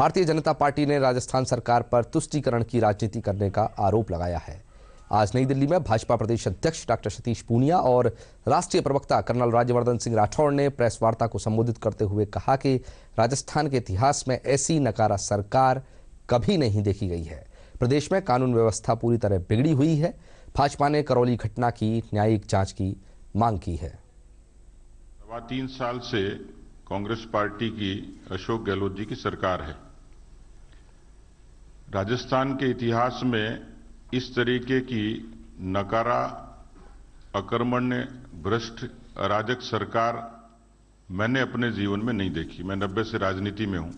Bharatiya Janata party ने राजस्थान सरकार पर तुष्टीकरण की राजनीति करने का आरोप लगाया है। आज नई दिल्ली में भाजपा प्रदेश अध्यक्ष डॉक्टर सतीश पूनिया और राष्ट्रीय प्रवक्ता कर्नल राज्यवर्धन सिंह राठौड़ ने प्रेस वार्ता को संबोधित करते हुए कहा कि राजस्थान के इतिहास में ऐसी नकारा सरकार कभी नहीं देखी गई है। प्रदेश में कानून व्यवस्था पूरी तरह बिगड़ी हुई है। भाजपा ने करौली घटना की न्यायिक जांच की मांग की है। 3 साल से कांग्रेस पार्टी की अशोक गहलोत जी की सरकार है। राजस्थान के इतिहास में इस तरीके की नकारा, अकर्मण्य, भ्रष्ट, अराजक सरकार मैंने अपने जीवन में नहीं देखी। मैं 90 से राजनीति में हूं।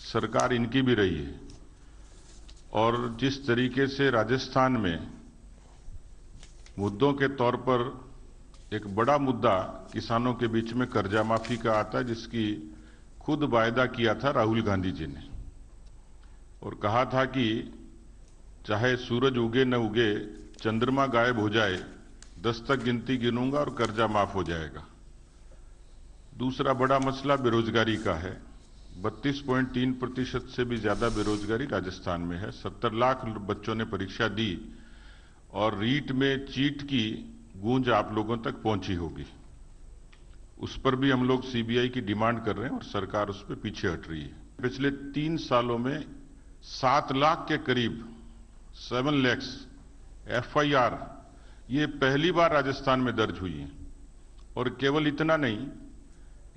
सरकार इनकी भी रही है और जिस तरीके से राजस्थान में मुद्दों के तौर पर एक बड़ा मुद्दा किसानों के बीच में कर्जा माफी का आता है, जिसकी खुद वायदा किया था राहुल गांधी जी ने और कहा था कि चाहे सूरज उगे न उगे, चंद्रमा गायब हो जाए, 10 तक गिनती गिनूंगा और कर्जा माफ हो जाएगा। दूसरा बड़ा मसला बेरोजगारी का है। 32.3% से भी ज्यादा बेरोजगारी राजस्थान में है। 70 लाख बच्चों ने परीक्षा दी और रीट में चीट की गूंज आप लोगों तक पहुंची होगी। उस पर भी हम लोग सीबीआई की डिमांड कर रहे हैं और सरकार उस पर पीछे हट रही है। पिछले 3 सालों में 7 लाख के करीब 7 लाख FIR ये पहली बार राजस्थान में दर्ज हुई है। और केवल इतना नहीं,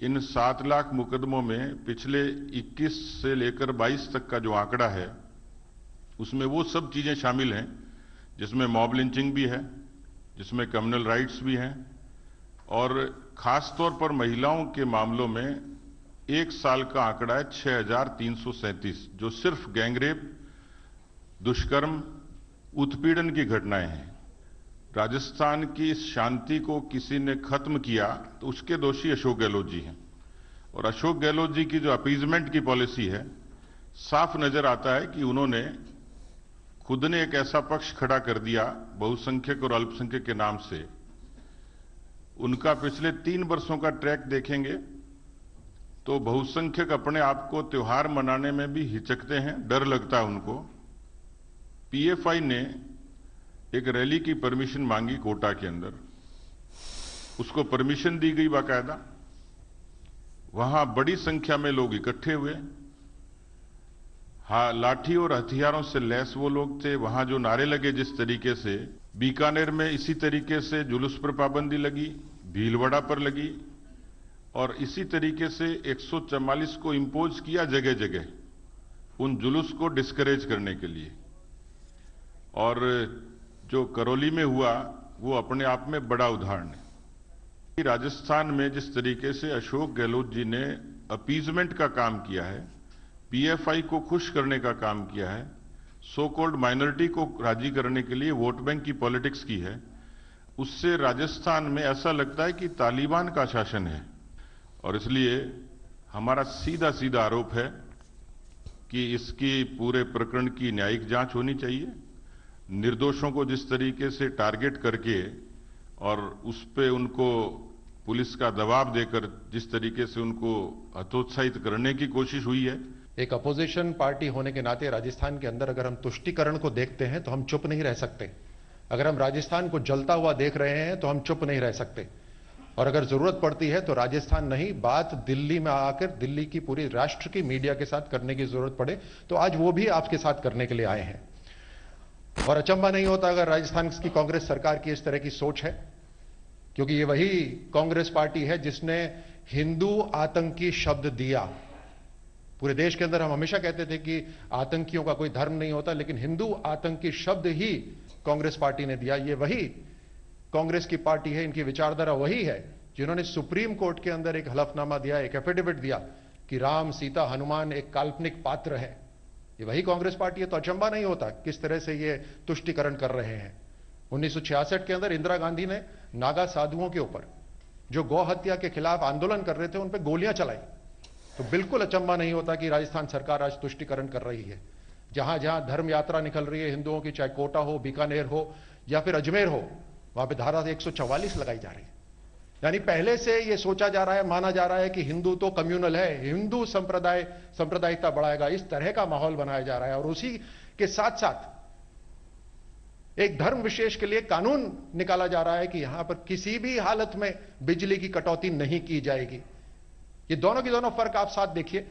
इन 7 लाख मुकदमों में पिछले 21 से लेकर 22 तक का जो आंकड़ा है, उसमें वो सब चीजें शामिल हैं जिसमें मॉब लिंचिंग भी है, जिसमें कम्युनल राइट्स भी हैं और खास तौर पर महिलाओं के मामलों में 1 साल का आंकड़ा है 6337, जो सिर्फ गैंगरेप, दुष्कर्म, उत्पीड़न की घटनाएं हैं। राजस्थान की इस शांति को किसी ने खत्म किया तो उसके दोषी अशोक गहलोत जी हैं। और अशोक गहलोत जी की जो अपीजमेंट की पॉलिसी है, साफ नजर आता है कि उन्होंने खुद ने एक ऐसा पक्ष खड़ा कर दिया बहुसंख्यक और अल्पसंख्यक के नाम से। उनका पिछले 3 वर्षों का ट्रैक देखेंगे तो बहुसंख्यक अपने आप को त्योहार मनाने में भी हिचकते हैं, डर लगता है उनको। PFI ने एक रैली की परमिशन मांगी कोटा के अंदर, उसको परमिशन दी गई बाकायदा। वहां बड़ी संख्या में लोग इकट्ठे हुए। हाँ, लाठी और हथियारों से लैस वो लोग थे। वहां जो नारे लगे जिस तरीके से, बीकानेर में इसी तरीके से जुलूस पर पाबंदी लगी, भीलवाड़ा पर लगी और इसी तरीके से 144 को इंपोज किया जगह जगह उन जुलूस को डिस्करेज करने के लिए। और जो करौली में हुआ वो अपने आप में बड़ा उदाहरण है। राजस्थान में जिस तरीके से अशोक गहलोत जी ने अपीजमेंट का काम किया है, PFI को खुश करने का काम किया है, सो कॉल्ड माइनॉरिटी को राजी करने के लिए वोट बैंक की पॉलिटिक्स की है, उससे राजस्थान में ऐसा लगता है कि तालिबान का शासन है। और इसलिए हमारा सीधा सीधा आरोप है कि इसकी पूरे प्रकरण की न्यायिक जांच होनी चाहिए। निर्दोषों को जिस तरीके से टारगेट करके और उस पे उनको पुलिस का दबाव देकर जिस तरीके से उनको हतोत्साहित करने की कोशिश हुई है। एक अपोजिशन पार्टी होने के नाते राजस्थान के अंदर अगर हम तुष्टीकरण को देखते हैं तो हम चुप नहीं रह सकते। अगर हम राजस्थान को जलता हुआ देख रहे हैं तो हम चुप नहीं रह सकते। और अगर जरूरत पड़ती है तो राजस्थान नहीं, बात दिल्ली में आकर दिल्ली की पूरी राष्ट्र की मीडिया के साथ करने की जरूरत पड़े तो आज वो भी आपके साथ करने के लिए आए हैं। और अचंभा नहीं होता अगर राजस्थान की कांग्रेस सरकार की इस तरह की सोच है, क्योंकि ये वही कांग्रेस पार्टी है जिसने हिंदू आतंकी शब्द दिया। पूरे देश के अंदर हम हमेशा कहते थे कि आतंकियों का कोई धर्म नहीं होता, लेकिन हिंदू आतंकी शब्द ही कांग्रेस पार्टी ने दिया। ये वही कांग्रेस की पार्टी है, इनकी विचारधारा वही है जिन्होंने सुप्रीम कोर्ट के अंदर एक हलफनामा दिया, एक एफिडेविट दिया कि राम, सीता, हनुमान एक काल्पनिक पात्र है। ये वही कांग्रेस पार्टी है। तो अचंभा नहीं होता किस तरह से ये तुष्टीकरण कर रहे हैं। 1966 के अंदर इंदिरा गांधी ने नागा साधुओं के ऊपर जो गौ हत्या के खिलाफ आंदोलन कर रहे थे उन पर गोलियां चलाई। तो बिल्कुल अचंभा नहीं होता कि राजस्थान सरकार आज तुष्टीकरण कर रही है। जहां जहां धर्म यात्रा निकल रही है हिंदुओं की, चाहे कोटा हो, बीकानेर हो या फिर अजमेर हो, वहां पे धारा 144 लगाई जा रही है। यानी पहले से यह सोचा जा रहा है, माना जा रहा है कि हिंदू तो कम्युनल है, हिंदू सांप्रदायिकता बढ़ाएगा, इस तरह का माहौल बनाया जा रहा है। और उसी के साथ साथ एक धर्म विशेष के लिए कानून निकाला जा रहा है कि यहां पर किसी भी हालत में बिजली की कटौती नहीं की जाएगी। ये दोनों की दोनों फर्क आप साथ देखिए।